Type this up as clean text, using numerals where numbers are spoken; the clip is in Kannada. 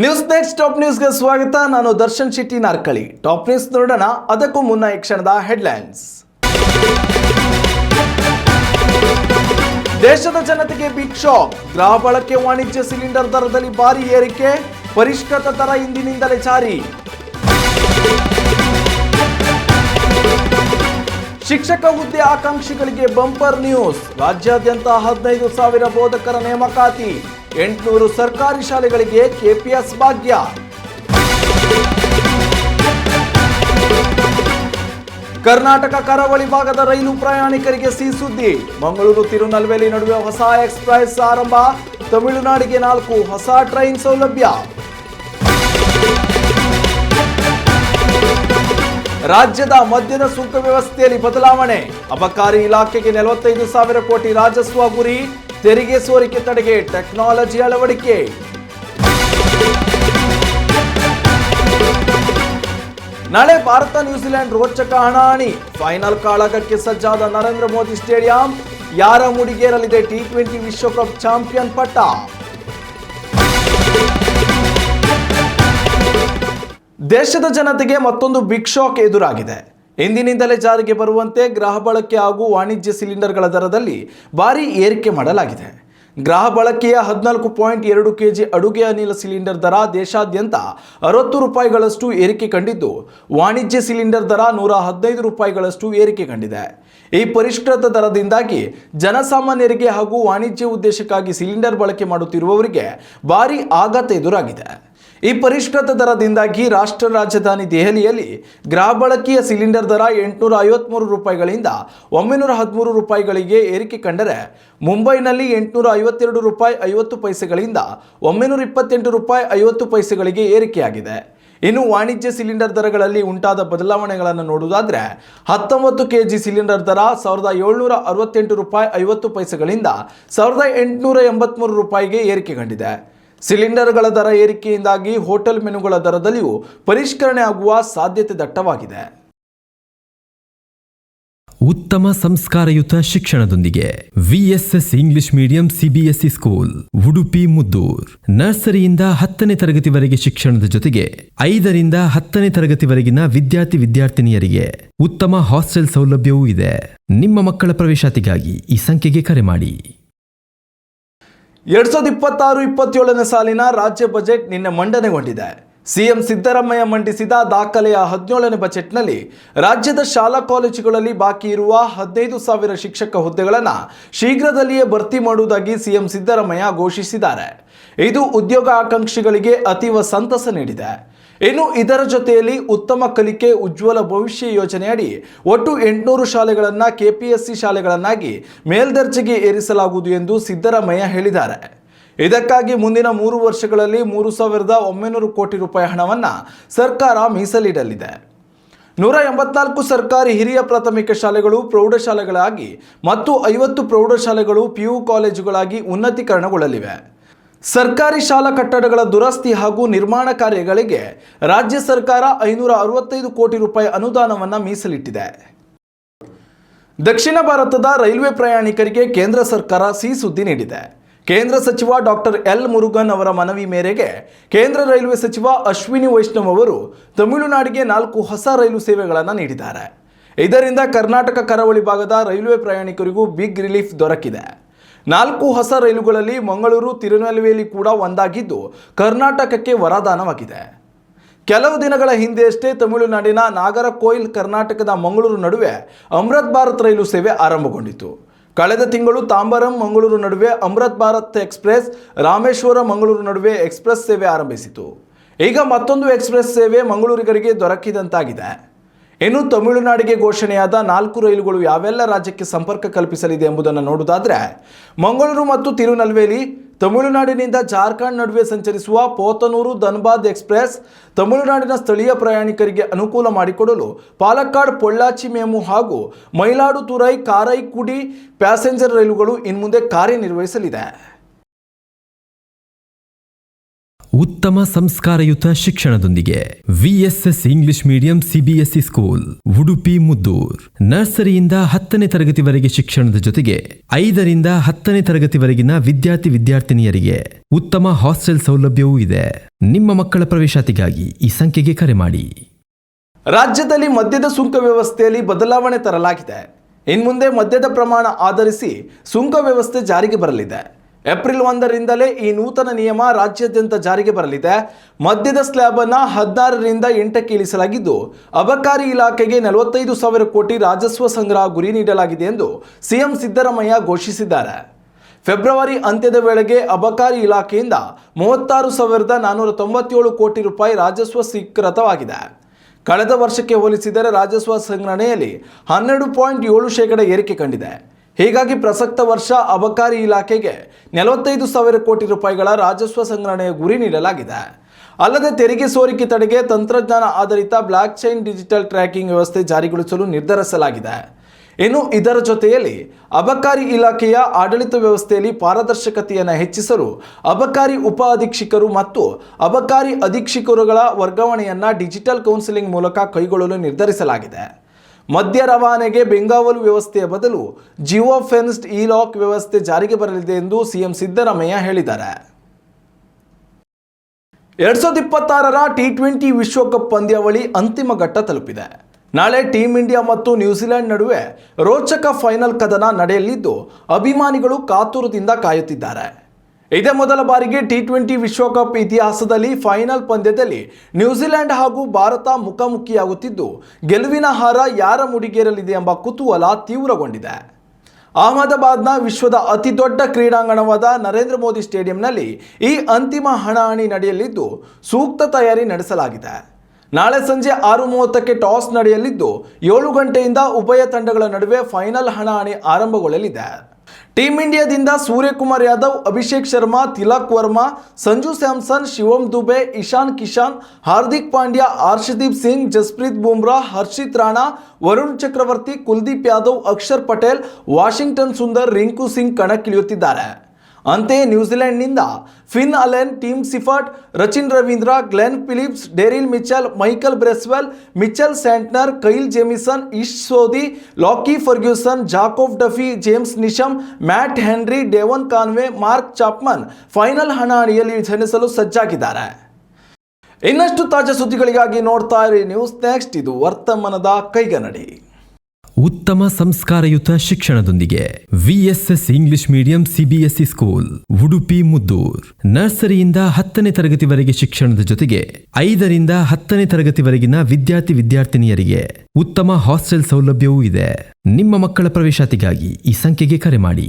ನ್ಯೂಸ್ ನೆಕ್ಸ್ಟ್ ಟಾಪ್ ನ್ಯೂಸ್ಗೆ ಸ್ವಾಗತ. ನಾನು ದರ್ಶನ್ ಶೆಟ್ಟಿ ನಾರ್ಕಳಿ. ಟಾಪ್ ನ್ಯೂಸ್ ನೋಡೋಣ. ಅದಕ್ಕೂ ಮುನ್ನ ಈ ಕ್ಷಣದ ಹೆಡ್ಲೈನ್ಸ್. ದೇಶದ ಜನತೆಗೆ ಬಿಗ್ ಶಾಕ್. ಗೃಹ ಬಳಕೆ ವಾಣಿಜ್ಯ ಸಿಲಿಂಡರ್ ದರದಲ್ಲಿ ಭಾರಿ ಏರಿಕೆ. ಪರಿಷ್ಕೃತ ದರ ಇಂದಿನಿಂದಲೇ ಜಾರಿ. ಶಿಕ್ಷಕ ಹುದ್ದೆ ಆಕಾಂಕ್ಷಿಗಳಿಗೆ ಬಂಪರ್ ನ್ಯೂಸ್. ರಾಜ್ಯಾದ್ಯಂತ 15,000 ಬೋಧಕರ ನೇಮಕಾತಿ. 800 ಸರ್ಕಾರಿ ಶಾಲೆಗಳಿಗೆ ಕೆಪಿಎಸ್ ಭಾಗ್ಯ. ಕರ್ನಾಟಕ ಕರಾವಳಿ ಭಾಗದ ರೈಲು ಪ್ರಯಾಣಿಕರಿಗೆ ಸಿಹಿ ಸುದ್ದಿ. ಮಂಗಳೂರು ತಿರುನಲ್ವೇಲಿ ನಡುವೆ ಹೊಸ ಎಕ್ಸ್ಪ್ರೆಸ್ ಆರಂಭ. ತಮಿಳುನಾಡಿಗೆ 4 ಹೊಸ ಟ್ರೈನ್ ಸೌಲಭ್ಯ. ರಾಜ್ಯದ ಮದ್ಯದ ಸುಂಕ ವ್ಯವಸ್ಥೆಯಲ್ಲಿ ಬದಲಾವಣೆ. ಅಬಕಾರಿ ಇಲಾಖೆಗೆ 45,000 ಕೋಟಿ ರಾಜಸ್ವ ಗುರಿ. ತೆರಿಗೆ ಸೋರಿಕೆ ತಡೆಗೆ ಟೆಕ್ನಾಲಜಿ ಅಳವಡಿಕೆ. ನಾಳೆ ಭಾರತ ನ್ಯೂಜಿಲೆಂಡ್ ರೋಚಕ ಹಣಾಹಣಿ. ಫೈನಲ್ ಕಾಳಗಕ್ಕೆ ಸಜ್ಜಾದ ನರೇಂದ್ರ ಮೋದಿ ಸ್ಟೇಡಿಯಂ. ಯಾರ ಮುಡಿಗೇರಲಿದೆ T20 ವಿಶ್ವಕಪ್ ಚಾಂಪಿಯನ್ ಪಟ್ಟ. ದೇಶದ ಜನತೆಗೆ ಮತ್ತೊಂದು ಬಿಗ್ ಶಾಕ್ ಎದುರಾಗಿದೆ. ಇಂದಿನಿಂದಲೇ ಜಾರಿಗೆ ಬರುವಂತೆ ಗೃಹ ಬಳಕೆ ಹಾಗೂ ವಾಣಿಜ್ಯ ಸಿಲಿಂಡರ್ಗಳ ದರದಲ್ಲಿ ಭಾರಿ ಏರಿಕೆ ಮಾಡಲಾಗಿದೆ. ಗೃಹ ಬಳಕೆಯ 14.2 kg ಅಡುಗೆ ಅನಿಲ ಸಿಲಿಂಡರ್ ದರ ದೇಶಾದ್ಯಂತ 60 ರೂಪಾಯಿಗಳಷ್ಟು ಏರಿಕೆ ಕಂಡಿದ್ದು, ವಾಣಿಜ್ಯ ಸಿಲಿಂಡರ್ ದರ 115 ರೂಪಾಯಿಗಳಷ್ಟು ಏರಿಕೆ ಕಂಡಿದೆ. ಈ ಪರಿಷ್ಕೃತ ದರದಿಂದಾಗಿ ಜನಸಾಮಾನ್ಯರಿಗೆ ಹಾಗೂ ವಾಣಿಜ್ಯ ಉದ್ದೇಶಕ್ಕಾಗಿ ಸಿಲಿಂಡರ್ ಬಳಕೆ ಮಾಡುತ್ತಿರುವವರಿಗೆ ಭಾರಿ ಆಘಾತ ಎದುರಾಗಿದೆ. ಈ ಪರಿಷ್ಕೃತ ದರದಿಂದಾಗಿ ರಾಷ್ಟ್ರ ರಾಜಧಾನಿ ದೆಹಲಿಯಲ್ಲಿ ಗೃಹ ಬಳಕೆಯ ಸಿಲಿಂಡರ್ ದರ 853 ರೂಪಾಯಿಗಳಿಂದ 913 ರೂಪಾಯಿಗಳಿಗೆ ಏರಿಕೆ ಕಂಡರೆ, ಮುಂಬೈನಲ್ಲಿ 852 ರೂಪಾಯಿ 50 ಪೈಸೆಗಳಿಂದ 928 ರೂಪಾಯಿ 50 ಪೈಸೆಗಳಿಗೆ ಏರಿಕೆಯಾಗಿದೆ. ಇನ್ನು ವಾಣಿಜ್ಯ ಸಿಲಿಂಡರ್ ದರಗಳಲ್ಲಿ ಉಂಟಾದ ಬದಲಾವಣೆಗಳನ್ನು ನೋಡುವುದಾದರೆ 19 kg ಸಿಲಿಂಡರ್ ದರ 1,768 ರೂಪಾಯಿ 50 ಪೈಸೆಗಳಿಂದ 1,883 ರೂಪಾಯಿಗೆ ಏರಿಕೆ ಕಂಡಿದೆ. ಸಿಲಿಂಡರ್ಗಳ ದರ ಏರಿಕೆಯಿಂದಾಗಿ ಹೋಟೆಲ್ ಮೆನುಗಳ ದರದಲ್ಲಿಯೂ ಪರಿಷ್ಕರಣೆ ಆಗುವ ಸಾಧ್ಯತೆ ದಟ್ಟವಾಗಿದೆ. ಉತ್ತಮ ಸಂಸ್ಕಾರಯುತ ಶಿಕ್ಷಣದೊಂದಿಗೆ VSS English medium CBSE school Udupi Muddur. ನರ್ಸರಿಯಿಂದ 10ನೇ ತರಗತಿವರೆಗೆ ಶಿಕ್ಷಣದ ಜೊತೆಗೆ 5ರಿಂದ 10ನೇ ತರಗತಿವರೆಗಿನ ವಿದ್ಯಾರ್ಥಿನಿಯರಿಗೆ ಉತ್ತಮ ಹಾಸ್ಟೆಲ್ ಸೌಲಭ್ಯವೂ ಇದೆ. ನಿಮ್ಮ ಮಕ್ಕಳ ಪ್ರವೇಶಾತಿಗಾಗಿ ಈ ಸಂಖ್ಯೆಗೆ ಕರೆ ಮಾಡಿ. 2026-27ನೇ ಸಾಲಿನ ರಾಜ್ಯ ಬಜೆಟ್ ನಿನ್ನೆ ಮಂಡನೆಗೊಂಡಿದೆ. ಸಿಎಂ ಸಿದ್ದರಾಮಯ್ಯ ಮಂಡಿಸಿದ ದಾಖಲೆಯ 17ನೇ ಬಜೆಟ್ನಲ್ಲಿ ರಾಜ್ಯದ ಶಾಲಾ ಕಾಲೇಜುಗಳಲ್ಲಿ ಬಾಕಿ ಇರುವ 15,000 ಶಿಕ್ಷಕ ಹುದ್ದೆಗಳನ್ನು ಶೀಘ್ರದಲ್ಲಿಯೇ ಭರ್ತಿ ಮಾಡುವುದಾಗಿ ಸಿಎಂ ಸಿದ್ದರಾಮಯ್ಯ ಘೋಷಿಸಿದ್ದಾರೆ. ಇದು ಉದ್ಯೋಗ ಆಕಾಂಕ್ಷಿಗಳಿಗೆ ಅತೀವ ಸಂತಸ ನೀಡಿದೆ. ಇನ್ನು ಇದರ ಜೊತೆಯಲ್ಲಿ ಉತ್ತಮ ಕಲಿಕೆ ಉಜ್ವಲ ಭವಿಷ್ಯ ಯೋಜನೆಯಡಿ ಒಟ್ಟು 800 ಶಾಲೆಗಳನ್ನು KPSC ಶಾಲೆಗಳನ್ನಾಗಿ ಮೇಲ್ದರ್ಜೆಗೆ ಏರಿಸಲಾಗುವುದು ಎಂದು ಸಿದ್ದರಾಮಯ್ಯ ಹೇಳಿದ್ದಾರೆ. ಇದಕ್ಕಾಗಿ ಮುಂದಿನ 3 ವರ್ಷಗಳಲ್ಲಿ 3,900 ಕೋಟಿ ರೂಪಾಯಿ ಹಣವನ್ನು ಸರ್ಕಾರ ಮೀಸಲಿಡಲಿದೆ. 184 ಸರ್ಕಾರಿ ಹಿರಿಯ ಪ್ರಾಥಮಿಕ ಶಾಲೆಗಳು ಪ್ರೌಢಶಾಲೆಗಳಾಗಿ ಮತ್ತು 50 ಪ್ರೌಢಶಾಲೆಗಳು PU ಕಾಲೇಜುಗಳಾಗಿ ಉನ್ನತೀಕರಣಗೊಳ್ಳಲಿವೆ. ಸರ್ಕಾರಿ ಶಾಲಾ ಕಟ್ಟಡಗಳ ದುರಸ್ತಿ ಹಾಗೂ ನಿರ್ಮಾಣ ಕಾರ್ಯಗಳಿಗೆ ರಾಜ್ಯ ಸರ್ಕಾರ 565 ಕೋಟಿ ರೂಪಾಯಿ ಅನುದಾನವನ್ನು ಮೀಸಲಿಟ್ಟಿದೆ. ದಕ್ಷಿಣ ಭಾರತದ ರೈಲ್ವೆ ಪ್ರಯಾಣಿಕರಿಗೆ ಕೇಂದ್ರ ಸರ್ಕಾರ ಸಿಹಿ ಸುದ್ದಿ ನೀಡಿದೆ. ಕೇಂದ್ರ ಸಚಿವ ಡಾಕ್ಟರ್ ಎಲ್ ಮುರುಗನ್ ಅವರ ಮನವಿ ಮೇರೆಗೆ ಕೇಂದ್ರ ರೈಲ್ವೆ ಸಚಿವ ಅಶ್ವಿನಿ ವೈಷ್ಣವ್ ಅವರು ತಮಿಳುನಾಡಿಗೆ 4 ಹೊಸ ರೈಲು ಸೇವೆಗಳನ್ನು ನೀಡಿದ್ದಾರೆ. ಇದರಿಂದ ಕರ್ನಾಟಕ ಕರಾವಳಿ ಭಾಗದ ರೈಲ್ವೆ ಪ್ರಯಾಣಿಕರಿಗೂ ಬಿಗ್ ರಿಲೀಫ್ ದೊರಕಿದೆ. 4 ಹೊಸ ರೈಲುಗಳಲ್ಲಿ ಮಂಗಳೂರು ತಿರುನೆಲ್ವೇಲಿ ಕೂಡ ಒಂದಾಗಿದ್ದು ಕರ್ನಾಟಕಕ್ಕೆ ವರದಾನವಾಗಿದೆ. ಕೆಲವು ದಿನಗಳ ಹಿಂದೆಯಷ್ಟೇ ತಮಿಳುನಾಡಿನ ನಾಗರಕೋಯಿಲ್ ಕರ್ನಾಟಕದ ಮಂಗಳೂರು ನಡುವೆ ಅಮೃತ್ ಭಾರತ್ ರೈಲು ಸೇವೆ ಆರಂಭಗೊಂಡಿತು. ಕಳೆದ ತಿಂಗಳು ತಾಂಬರಂ ಮಂಗಳೂರು ನಡುವೆ ಅಮೃತ್ ಭಾರತ್ ಎಕ್ಸ್ಪ್ರೆಸ್, ರಾಮೇಶ್ವರ ಮಂಗಳೂರು ನಡುವೆ ಎಕ್ಸ್ಪ್ರೆಸ್ ಸೇವೆ ಆರಂಭಿಸಿತು. ಈಗ ಮತ್ತೊಂದು ಎಕ್ಸ್ಪ್ರೆಸ್ ಸೇವೆ ಮಂಗಳೂರಿಗರಿಗೆ ದೊರಕಿದಂತಾಗಿದೆ. ಇನ್ನು ತಮಿಳುನಾಡಿಗೆ ಘೋಷಣೆಯಾದ 4 ರೈಲುಗಳು ಯಾವೆಲ್ಲ ರಾಜ್ಯಕ್ಕೆ ಸಂಪರ್ಕ ಕಲ್ಪಿಸಲಿದೆ ಎಂಬುದನ್ನು ನೋಡುವುದಾದರೆ, ಮಂಗಳೂರು ಮತ್ತು ತಿರುನಲ್ವೇಲಿ, ತಮಿಳುನಾಡಿನಿಂದ ಜಾರ್ಖಂಡ್ ನಡುವೆ ಸಂಚರಿಸುವ ಪೋತನೂರು ಧನ್ಬಾದ್ ಎಕ್ಸ್ಪ್ರೆಸ್, ತಮಿಳುನಾಡಿನ ಸ್ಥಳೀಯ ಪ್ರಯಾಣಿಕರಿಗೆ ಅನುಕೂಲ ಮಾಡಿಕೊಡಲು ಪಾಲಕ್ಕಾಡ್ ಪೊಳ್ಳಾಚಿ ಮೇಮು ಹಾಗೂ ಮಯಿಲಾಡುತುರೈ ಕಾರೈಕುಡಿ ಪ್ಯಾಸೆಂಜರ್ ರೈಲುಗಳು ಇನ್ಮುಂದೆ ಕಾರ್ಯನಿರ್ವಹಿಸಲಿದೆ. ಉತ್ತಮ ಸಂಸ್ಕಾರಯುತ ಶಿಕ್ಷಣದೊಂದಿಗೆ VSS English medium CBSE school Udupi Muddur. ನರ್ಸರಿಯಿಂದ 10ನೇ ತರಗತಿವರೆಗೆ ಶಿಕ್ಷಣದ ಜೊತೆಗೆ 5ರಿಂದ 10ನೇ ತರಗತಿವರೆಗಿನ ವಿದ್ಯಾರ್ಥಿನಿಯರಿಗೆ ಉತ್ತಮ ಹಾಸ್ಟೆಲ್ ಸೌಲಭ್ಯವೂ ಇದೆ. ನಿಮ್ಮ ಮಕ್ಕಳ ಪ್ರವೇಶಾತಿಗಾಗಿ ಈ ಸಂಖ್ಯೆಗೆ ಕರೆ ಮಾಡಿ. ರಾಜ್ಯದಲ್ಲಿ ಮದ್ಯದ ಸುಂಕ ವ್ಯವಸ್ಥೆಯಲ್ಲಿ ಬದಲಾವಣೆ ತರಲಾಗಿದೆ. ಇನ್ಮುಂದೆ ಮದ್ಯದ ಪ್ರಮಾಣ ಆಧರಿಸಿ ಸುಂಕ ವ್ಯವಸ್ಥೆ ಜಾರಿಗೆ ಬರಲಿದೆ. ಏಪ್ರಿಲ್ 1ರಿಂದಲೇ ಈ ನೂತನ ನಿಯಮ ರಾಜ್ಯಾದ್ಯಂತ ಜಾರಿಗೆ ಬರಲಿದೆ. ಮದ್ಯದ ಸ್ಲ್ಯಾಬ್ ಅನ್ನು 16ರಿಂದ 8ಕ್ಕೆ ಇಳಿಸಲಾಗಿದ್ದು, ಅಬಕಾರಿ ಇಲಾಖೆಗೆ 45,000 ಕೋಟಿ ರಾಜಸ್ವ ಸಂಗ್ರಹ ಗುರಿ ನೀಡಲಾಗಿದೆ ಎಂದು ಸಿಎಂ ಸಿದ್ದರಾಮಯ್ಯ ಘೋಷಿಸಿದ್ದಾರೆ. ಫೆಬ್ರವರಿ ಅಂತ್ಯದ ವೇಳೆಗೆ ಅಬಕಾರಿ ಇಲಾಖೆಯಿಂದ 36,497 ಕೋಟಿ ರೂಪಾಯಿ ರಾಜಸ್ವ ಸ್ವೀಕೃತವಾಗಿದೆ. ಕಳೆದ ವರ್ಷಕ್ಕೆ ಹೋಲಿಸಿದರೆ ರಾಜಸ್ವ ಸಂಗ್ರಹಣೆಯಲ್ಲಿ 12.7% ಏರಿಕೆ ಕಂಡಿದೆ. ಹೀಗಾಗಿ ಪ್ರಸಕ್ತ ವರ್ಷ ಅಬಕಾರಿ ಇಲಾಖೆಗೆ 45,000 ಕೋಟಿ ರೂಪಾಯಿಗಳ ರಾಜಸ್ವ ಸಂಗ್ರಹಣೆಯ ಗುರಿ ನೀಡಲಾಗಿದೆ. ಅಲ್ಲದೆ ತೆರಿಗೆ ಸೋರಿಕೆ ತಡೆಗೆ ತಂತ್ರಜ್ಞಾನ ಆಧಾರಿತ ಬ್ಲಾಕ್ ಚೈನ್ ಡಿಜಿಟಲ್ ಟ್ರ್ಯಾಕಿಂಗ್ ವ್ಯವಸ್ಥೆ ಜಾರಿಗೊಳಿಸಲು ನಿರ್ಧರಿಸಲಾಗಿದೆ. ಇನ್ನು ಇದರ ಜೊತೆಯಲ್ಲಿ ಅಬಕಾರಿ ಇಲಾಖೆಯ ಆಡಳಿತ ವ್ಯವಸ್ಥೆಯಲ್ಲಿ ಪಾರದರ್ಶಕತೆಯನ್ನು ಹೆಚ್ಚಿಸಲು ಅಬಕಾರಿ ಉಪ ಅಧೀಕ್ಷಕರು ಮತ್ತು ಅಬಕಾರಿ ಅಧೀಕ್ಷಕರುಗಳ ವರ್ಗಾವಣೆಯನ್ನು ಡಿಜಿಟಲ್ ಕೌನ್ಸಿಲಿಂಗ್ ಮೂಲಕ ಕೈಗೊಳ್ಳಲು ನಿರ್ಧರಿಸಲಾಗಿದೆ. ಮದ್ಯ ರವಾನೆಗೆ ಬೆಂಗಾವಲು ವ್ಯವಸ್ಥೆಯ ಬದಲು ಜಿಯೋ ಫೆನ್ಸ್ಡ್ ಇ-ಲಾಕ್ ವ್ಯವಸ್ಥೆ ಜಾರಿಗೆ ಬರಲಿದೆ ಎಂದು ಸಿಎಂ ಸಿದ್ದರಾಮಯ್ಯ ಹೇಳಿದ್ದಾರೆ. 2026ರ ಟಿ20 ವಿಶ್ವಕಪ್ ಪಂದ್ಯಾವಳಿ ಅಂತಿಮ ಘಟ್ಟ ತಲುಪಿದೆ. ನಾಳೆ ಟೀಂ ಇಂಡಿಯಾ ಮತ್ತು ನ್ಯೂಜಿಲೆಂಡ್ ನಡುವೆ ರೋಚಕ ಫೈನಲ್ ಕದನ ನಡೆಯಲಿದ್ದು, ಅಭಿಮಾನಿಗಳು ಕಾತುರದಿಂದ ಕಾಯುತ್ತಿದ್ದಾರೆ. ಇದೇ ಮೊದಲ ಬಾರಿಗೆ ಟಿ20 ವಿಶ್ವಕಪ್ ಇತಿಹಾಸದಲ್ಲಿ ಫೈನಲ್ ಪಂದ್ಯದಲ್ಲಿ ನ್ಯೂಜಿಲೆಂಡ್ ಹಾಗೂ ಭಾರತ ಮುಖಾಮುಖಿಯಾಗುತ್ತಿದ್ದು, ಗೆಲುವಿನ ಹಾರ ಯಾರ ಮುಡಿಗೇರಲಿದೆ ಎಂಬ ಕುತೂಹಲ ತೀವ್ರಗೊಂಡಿದೆ. ಅಹಮದಾಬಾದ್ನ ವಿಶ್ವದ ಅತಿ ದೊಡ್ಡ ಕ್ರೀಡಾಂಗಣವಾದ ನರೇಂದ್ರ ಮೋದಿ ಸ್ಟೇಡಿಯಂನಲ್ಲಿ ಈ ಅಂತಿಮ ಹಣಾಹಣಿ ನಡೆಯಲಿದ್ದು, ಸೂಕ್ತ ತಯಾರಿ ನಡೆಸಲಾಗಿದೆ. ನಾಳೆ ಸಂಜೆ 6:30ಕ್ಕೆ ಟಾಸ್ ನಡೆಯಲಿದ್ದು, 7 ಗಂಟೆಯಿಂದ ಉಭಯ ತಂಡಗಳ ನಡುವೆ ಫೈನಲ್ ಹಣಾಹಣಿ ಆರಂಭಗೊಳ್ಳಲಿದೆ. ಟೀಂ ಇಂಡಿಯಾದಿಂದ ಸೂರ್ಯಕುಮಾರ್ ಯಾದವ್, ಅಭಿಷೇಕ್ ಶರ್ಮಾ, ತಿಲಕ್ ವರ್ಮಾ, ಸಂಜು ಸ್ಯಾಮ್ಸನ್, ಶಿವಮ್ ದುಬೆ, ಇಶಾನ್ ಕಿಶನ್, ಹಾರ್ದಿಕ್ ಪಾಂಡ್ಯ, ಹರ್ಷದೀಪ್ ಸಿಂಗ್, ಜಸ್ಪ್ರೀತ್ ಬುಮ್ರಾ, ಹರ್ಷಿತ್ ರಾಣಾ, ವರುಣ್ ಚಕ್ರವರ್ತಿ, ಕುಲ್ದೀಪ್ ಯಾದವ್, ಅಕ್ಷರ್ ಪಟೇಲ್, ವಾಷಿಂಗ್ಟನ್ ಸುಂದರ್, ರಿಂಕು ಸಿಂಗ್ ಕಣಕ್ಕಿಳಿಯುತ್ತಿದ್ದಾರೆ. ಅಂತೆಯೇ ನ್ಯೂಜಿಲೆಂಡ್ನಿಂದ Finn Allen, Tim Seifert, Rachin Ravindra, Glenn Phillips, Daryl Mitchell, Michael Bracewell, Mitchell Santner, Kyle Jamieson, Ish Sodhi, Lockie Ferguson, Jacob Duffy, James Neesham, Matt Henry, Devon Conway, Mark Chapman final ಹಣಾಹಣಿಯಲ್ಲಿ ಸೆಣಸಲು ಸಜ್ಜಾಗಿದ್ದಾರೆ. ಇನ್ನಷ್ಟು ತಾಜಾ ಸುದ್ದಿಗಳಿಗಾಗಿ ನೋಡ್ತಾ ಇರಿ ನ್ಯೂಸ್ ನೆಕ್ಸ್ಟ್. ಇದು ವರ್ತಮಾನದ ಕೈಗನ್ನಡಿ. ಉತ್ತಮ ಸಂಸ್ಕಾರಯುತ ಶಿಕ್ಷಣದೊಂದಿಗೆ VSS English medium CBSE school Udupi Muddur. ನರ್ಸರಿಯಿಂದ 10ನೇ ತರಗತಿವರೆಗೆ ಶಿಕ್ಷಣದ ಜೊತೆಗೆ 5ರಿಂದ 10ನೇ ತರಗತಿವರೆಗಿನ ವಿದ್ಯಾರ್ಥಿನಿಯರಿಗೆ ಉತ್ತಮ ಹಾಸ್ಟೆಲ್ ಸೌಲಭ್ಯವೂ ಇದೆ. ನಿಮ್ಮ ಮಕ್ಕಳ ಪ್ರವೇಶಾತಿಗಾಗಿ ಈ ಸಂಖ್ಯೆಗೆ ಕರೆ ಮಾಡಿ.